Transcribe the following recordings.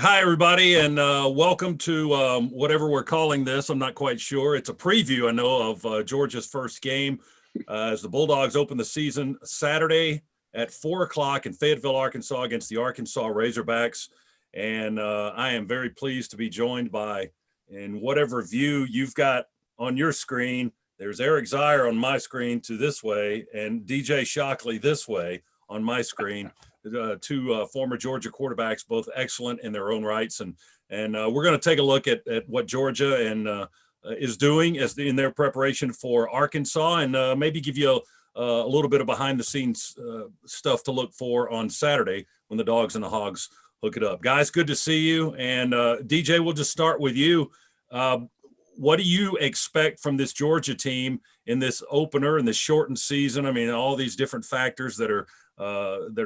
Hi, everybody, and welcome to whatever we're calling this. I'm not quite sure. It's a preview, I know, of Georgia's first game as the Bulldogs open the season Saturday at 4 o'clock in Fayetteville, Arkansas, against the Arkansas Razorbacks. And I am very pleased to be joined by, in whatever view you've got on your screen, there's Eric Zeier on my screen to this way, and DJ Shockley this way on my screen. Two former Georgia quarterbacks, both excellent in their own rights, and we're going to take a look at what Georgia and is doing in their preparation for Arkansas, and maybe give you a little bit of behind the scenes stuff to look for on Saturday when the Dogs and the Hogs hook it up. Guys, good to see you. And DJ, we'll just start with you. What do you expect from this Georgia team in this opener and this shortened season? I mean, all these different factors that are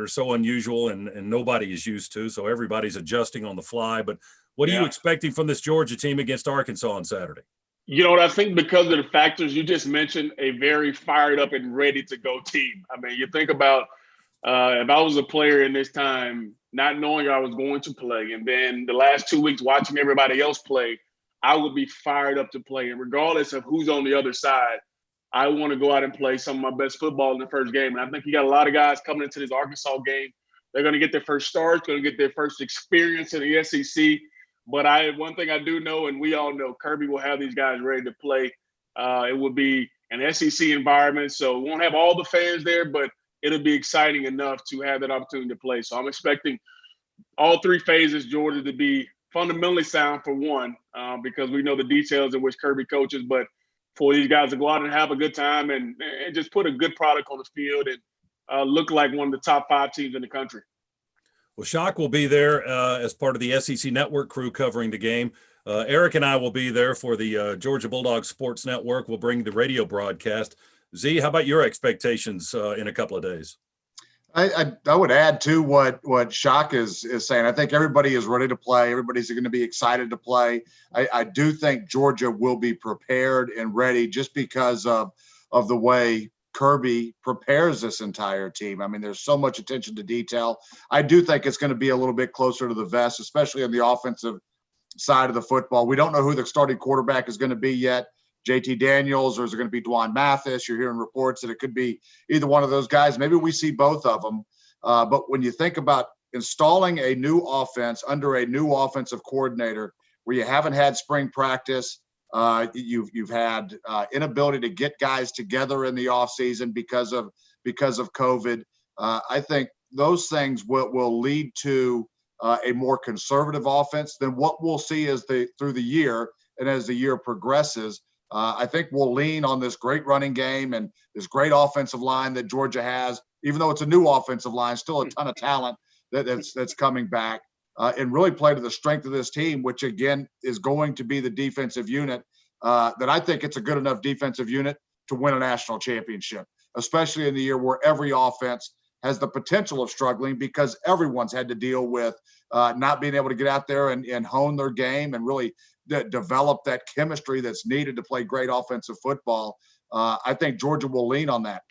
so unusual and nobody is used to. So everybody's adjusting on the fly. But what are you expecting from this Georgia team against Arkansas on Saturday? You know what, I think because of the factors you just mentioned, a very fired up and ready to go team. I mean, you think about if I was a player in this time, not knowing I was going to play, and then the last 2 weeks watching everybody else play, I would be fired up to play. And regardless of who's on the other side, I want to go out and play some of my best football in the first game. And I think you got a lot of guys coming into this Arkansas game. They're going to get their first start, going to get their first experience in the SEC. But one thing I do know, and we all know, Kirby will have these guys ready to play. It will be an SEC environment, so we won't have all the fans there, but it'll be exciting enough to have that opportunity to play. So I'm expecting all three phases, Georgia, to be fundamentally sound for one, because we know the details in which Kirby coaches, but for these guys to go out and have a good time and just put a good product on the field and look like one of the top 5 teams in the country. Well, Shock will be there as part of the SEC Network crew covering the game. Eric and I will be there for the Georgia Bulldogs Sports Network. We'll bring the radio broadcast. Z, how about your expectations in a couple of days? I would add to what Shock is saying. I think everybody is ready to play. Everybody's going to be excited to play. I do think Georgia will be prepared and ready just because of the way Kirby prepares this entire team. I mean, there's so much attention to detail. I do think it's going to be a little bit closer to the vest, especially on the offensive side of the football. We don't know who the starting quarterback is going to be yet. JT Daniels, or is it going to be Dwan Mathis? You're hearing reports that it could be either one of those guys. Maybe we see both of them. But when you think about installing a new offense under a new offensive coordinator where you haven't had spring practice, you've had inability to get guys together in the offseason because of COVID. I think those things will lead to a more conservative offense than what we'll see through the year and as the year progresses. I think we'll lean on this great running game and this great offensive line that Georgia has, even though it's a new offensive line, still a ton of talent that's coming back, and really play to the strength of this team, which again is going to be the defensive unit. That I think it's a good enough defensive unit to win a national championship, especially in the year where every offense has the potential of struggling because everyone's had to deal with not being able to get out there and hone their game and really develop that chemistry that's needed to play great offensive football. I think Georgia will lean on that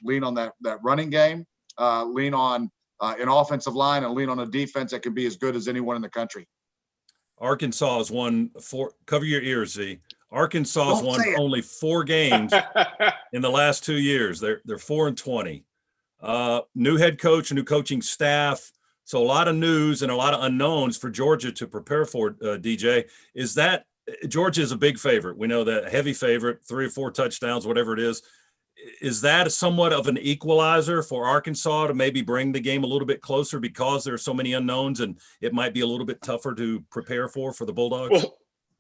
running game, lean on an offensive line, and lean on a defense that can be as good as anyone in the country. Arkansas has won cover your ears, Z. Arkansas has won only 4 games in the last 2 years. They're 4-20. New head coach, new coaching staff. So a lot of news and a lot of unknowns for Georgia to prepare for, DJ. Is that Georgia is a big favorite? We know that, heavy favorite, 3 or 4 touchdowns, whatever it is. Is that somewhat of an equalizer for Arkansas to maybe bring the game a little bit closer because there are so many unknowns and it might be a little bit tougher to prepare for the Bulldogs?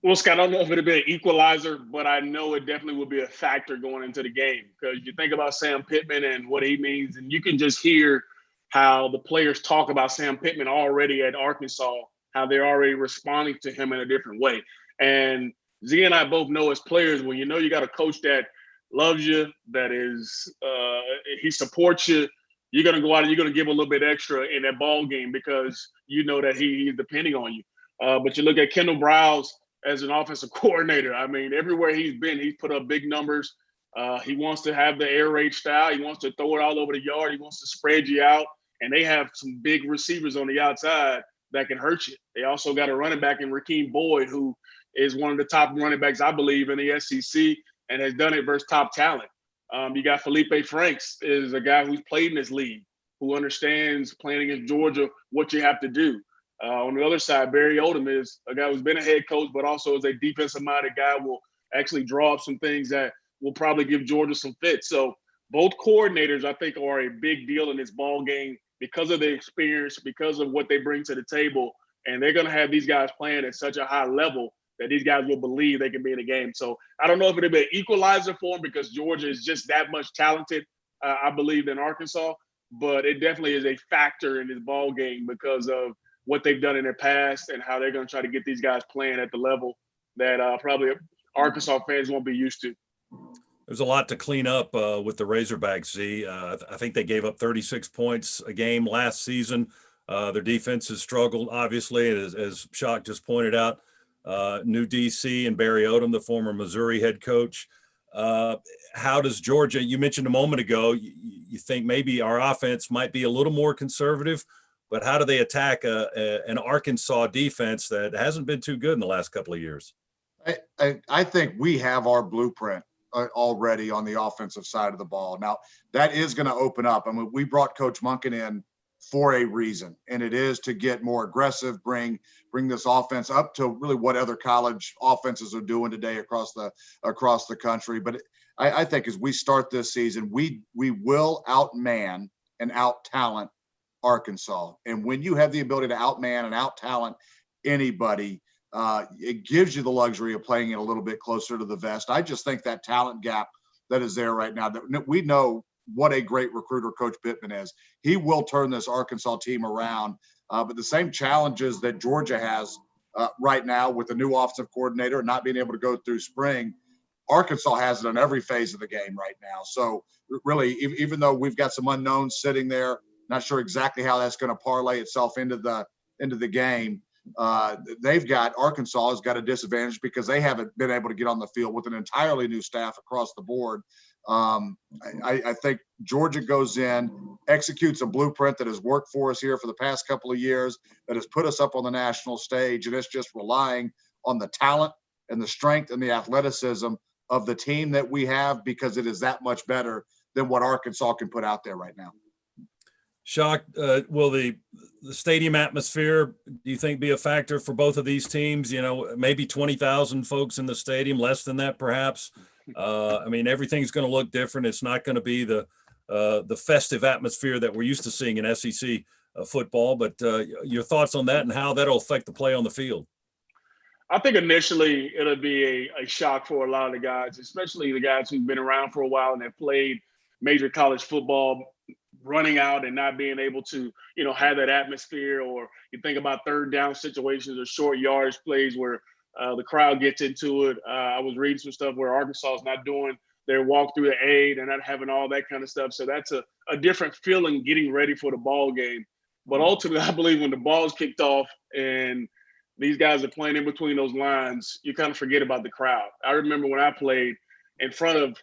Well, Scott, I don't know if it'll be an equalizer, but I know it definitely will be a factor going into the game because you think about Sam Pittman and what he means, and you can just hear how the players talk about Sam Pittman already at Arkansas, how they're already responding to him in a different way. And Z and I both know as players, when you know you got a coach that loves you, that is he supports you, you're going to go out and you're going to give a little bit extra in that ball game because you know that he's depending on you. But you look at Kendall Browse as an offensive coordinator. I mean, everywhere he's been, he's put up big numbers. He wants to have the air raid style. He wants to throw it all over the yard. He wants to spread you out. And they have some big receivers on the outside that can hurt you. They also got a running back in Raheem Boyd, who is one of the top running backs, I believe, in the SEC and has done it versus top talent. You got Felipe Franks, is a guy who's played in this league, who understands playing against Georgia what you have to do. On the other side, Barry Odom is a guy who's been a head coach, but also is a defensive-minded guy, will actually draw up some things that will probably give Georgia some fits. So both coordinators, I think, are a big deal in this ball game because of their experience, because of what they bring to the table. And they're going to have these guys playing at such a high level that these guys will believe they can be in the game. So I don't know if it'll be an equalizer for them because Georgia is just that much talented, I believe, than Arkansas. But it definitely is a factor in this ball game because of what they've done in their past and how they're going to try to get these guys playing at the level that probably Arkansas fans won't be used to. There's a lot to clean up with the Razorbacks, Z. I think they gave up 36 points a game last season. Their defense has struggled, obviously, as Shock just pointed out. New DC and Barry Odom, the former Missouri head coach. How does Georgia, you mentioned a moment ago, you think maybe our offense might be a little more conservative, but how do they attack an Arkansas defense that hasn't been too good in the last couple of years? I think we have our blueprint already on the offensive side of the ball. Now, that is going to open up. I mean, we brought Coach Monken in for a reason, and it is to get more aggressive, bring this offense up to really what other college offenses are doing today across the country. But I think as we start this season, we will outman and out-talent Arkansas. And when you have the ability to outman and out-talent anybody, it gives you the luxury of playing it a little bit closer to the vest. I just think that talent gap that is there right now, that we know what a great recruiter Coach Pittman is. He will turn this Arkansas team around. But the same challenges that Georgia has right now with the new offensive coordinator and not being able to go through spring, Arkansas has it in every phase of the game right now. So really, even though we've got some unknowns sitting there, not sure exactly how that's going to parlay itself into the game. Arkansas has got a disadvantage because they haven't been able to get on the field with an entirely new staff across the board. I think Georgia goes in, executes a blueprint that has worked for us here for the past couple of years, that has put us up on the national stage, and it's just relying on the talent and the strength and the athleticism of the team that we have, because it is that much better than what Arkansas can put out there right now. Shock, will the stadium atmosphere, do you think, be a factor for both of these teams? You know, maybe 20,000 folks in the stadium, less than that perhaps. I mean, everything's going to look different. It's not going to be the festive atmosphere that we're used to seeing in SEC football. But your thoughts on that and how that'll affect the play on the field? I think initially it'll be a shock for a lot of the guys, especially the guys who've been around for a while and have played major college football, running out and not being able to, have that atmosphere. Or you think about third down situations or short yardage plays where the crowd gets into it. I was reading some stuff where Arkansas is not doing their walk through the aid and not having all that kind of stuff. So that's a different feeling getting ready for the ball game. But ultimately, I believe when the ball's kicked off and these guys are playing in between those lines, you kind of forget about the crowd. I remember when I played in front of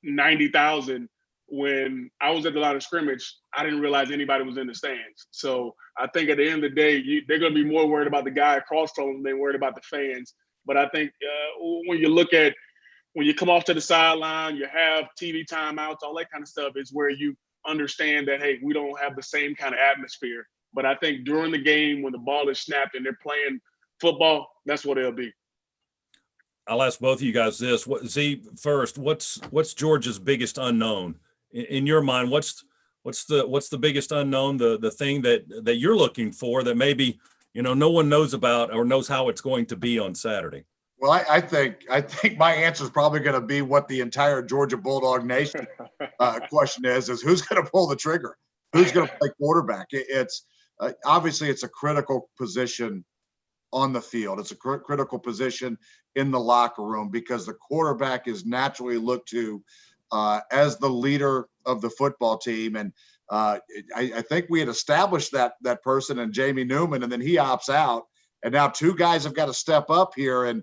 90,000, when I was at the line of scrimmage, I didn't realize anybody was in the stands. So I think at the end of the day, they're going to be more worried about the guy across from them than worried about the fans. But I think when you come off to the sideline, you have TV timeouts, all that kind of stuff, is where you understand that, hey, we don't have the same kind of atmosphere. But I think during the game, when the ball is snapped and they're playing football, that's what it'll be. I'll ask both of you guys this. Z, first, what's Georgia's biggest unknown? In your mind, what's the biggest unknown, the thing that you're looking for that maybe, no one knows about or knows how it's going to be on Saturday? Well, I think my answer is probably going to be what the entire Georgia Bulldog Nation question is who's going to pull the trigger? Who's going to play quarterback? It's obviously it's a critical position on the field. It's a critical position in the locker room because the quarterback is naturally looked to as the leader of the football team. And I think we had established that person in Jamie Newman, and then he opts out. And now two guys have got to step up here and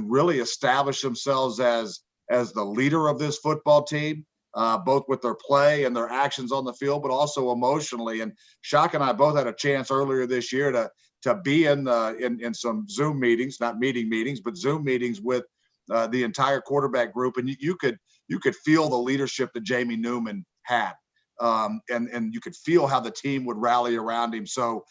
really establish themselves as the leader of this football team. both with their play and their actions on the field, but also emotionally. And Shock and I both had a chance earlier this year to be in some Zoom meetings, not meetings, but Zoom meetings with the entire quarterback group, and you could feel the leadership that Jamie Newman had, and you could feel how the team would rally around him. So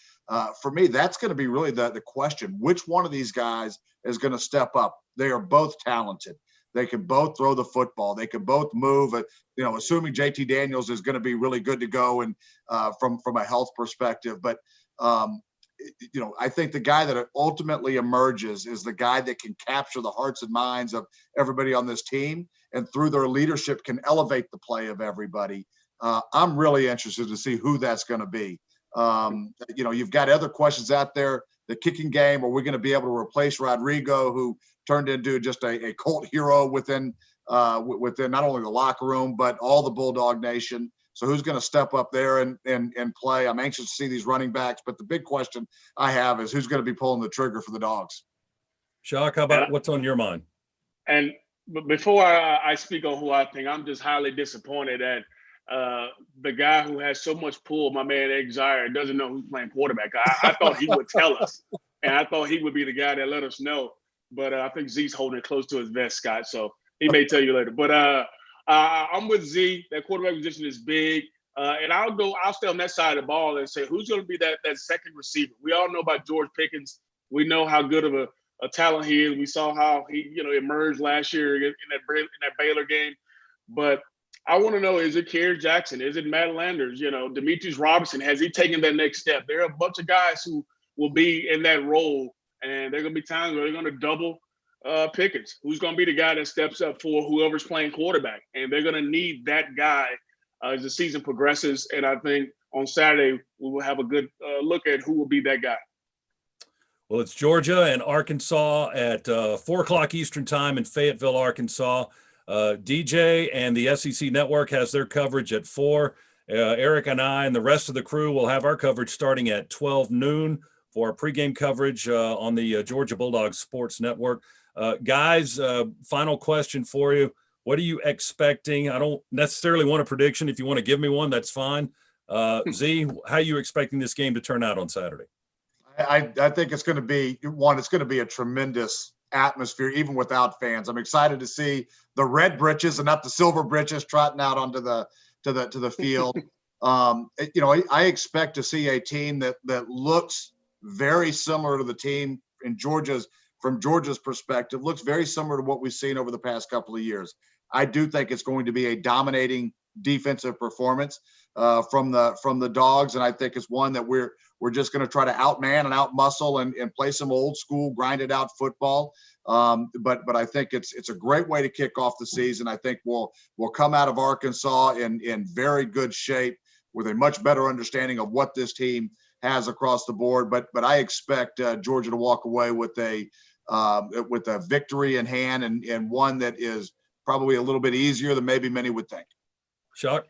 for me, that's going to be really the question: which one of these guys is going to step up? They are both talented. They can both throw the football. They can both move. Assuming JT Daniels is going to be really good to go and from a health perspective, but. I think the guy that ultimately emerges is the guy that can capture the hearts and minds of everybody on this team, and through their leadership can elevate the play of everybody. I'm really interested to see who that's going to be. You've got other questions out there. The kicking game, are we going to be able to replace Rodrigo, who turned into just a cult hero within not only the locker room, but all the Bulldog Nation? So who's going to step up there and play? I'm anxious to see these running backs, but the big question I have is who's going to be pulling the trigger for the Dogs? Shock, how about what's on your mind? And before I speak on who I think, I'm just highly disappointed that the guy who has so much pull, my man Egg Zaire, doesn't know who's playing quarterback. I thought he would tell us, and I thought he would be the guy that let us know. But I think Z's holding it close to his vest, Scott, so he may tell you later. But I'm with Z. That quarterback position is big. And I'll stay on that side of the ball and say, who's going to be that second receiver? We all know about George Pickens. We know how good of a talent he is. We saw how he, emerged last year in that Baylor game. But I want to know, is it Kerry Jackson? Is it Matt Landers? Demetrius Robinson, has he taken that next step? There are a bunch of guys who will be in that role, and there are going to be times where they're going to double Pickens. Who's going to be the guy that steps up for whoever's playing quarterback? And they're going to need that guy as the season progresses. And I think on Saturday, we will have a good look at who will be that guy. Well, it's Georgia and Arkansas at 4 o'clock Eastern time in Fayetteville, Arkansas. DJ and the SEC Network has their coverage at 4. Eric and I and the rest of the crew will have our coverage starting at 12 noon for our pregame coverage on the Georgia Bulldogs Sports Network. Guys, final question for you. What are you expecting? I don't necessarily want a prediction. If you want to give me one, that's fine. Z, how are you expecting this game to turn out on Saturday? I think it's going to be it's going to be a tremendous atmosphere, even without fans. I'm excited to see the red britches and not the silver britches trotting out onto the field. I expect to see a team that looks very similar to the team from Georgia's perspective, looks very similar to what we've seen over the past couple of years. I do think it's going to be a dominating defensive performance from the Dogs, and I think it's one that we're just going to try to outman and outmuscle and play some old school grinded out football. But I think it's a great way to kick off the season. I think we'll come out of Arkansas in very good shape with a much better understanding of what this team has across the board. But I expect Georgia to walk away with a victory in hand and one that is probably a little bit easier than maybe many would think. Shock?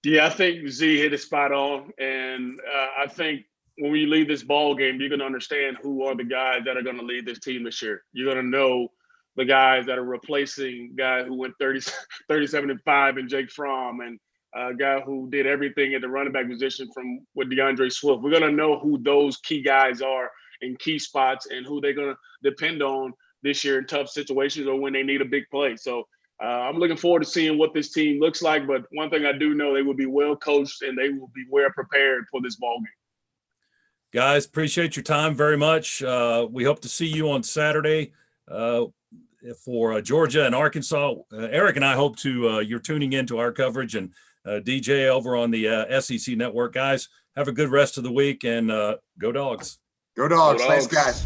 Yeah, I think Z hit it spot on. And I think when we leave this ball game, you're going to understand who are the guys that are going to lead this team this year. You're going to know the guys that are replacing guys who went 37-5 and Jake Fromm, and a guy who did everything at the running back position with DeAndre Swift. We're going to know who those key guys are in key spots and who they're going to depend on this year in tough situations or when they need a big play. So I'm looking forward to seeing what this team looks like. But one thing I do know, they will be well coached and they will be well prepared for this ball game. Guys, appreciate your time very much. We hope to see you on Saturday for Georgia and Arkansas. Eric and I hope you're tuning into our coverage, and DJ over on the SEC Network. Guys, have a good rest of the week, and go Dogs. Go Dogs. Thanks, guys.